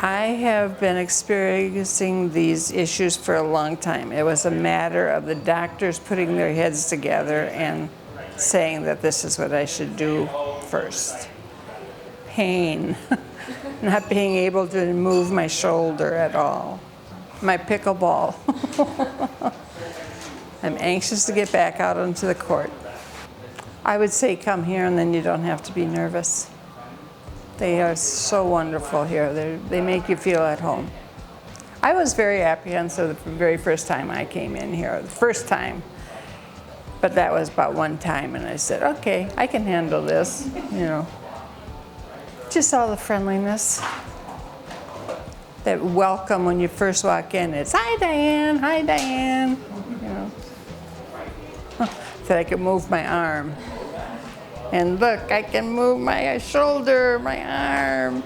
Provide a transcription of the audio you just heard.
I have been experiencing these issues for a long time. It was a matter of the doctors putting their heads together and saying that this is what I should do first. Pain, not being able to move my shoulder at all. My pickleball. I'm anxious to get back out onto the court. I would say come here and then you don't have to be nervous. They are so wonderful here. They make you feel at home. I was very apprehensive the very first time I came in here, the first time. But that was about one time, and I said, okay, I can handle this, you know. Just all the friendliness. That welcome when you first walk in. It's, hi, Diane, hi, Diane. You know. That I could move my arm. And look, I can move my shoulder, my arm.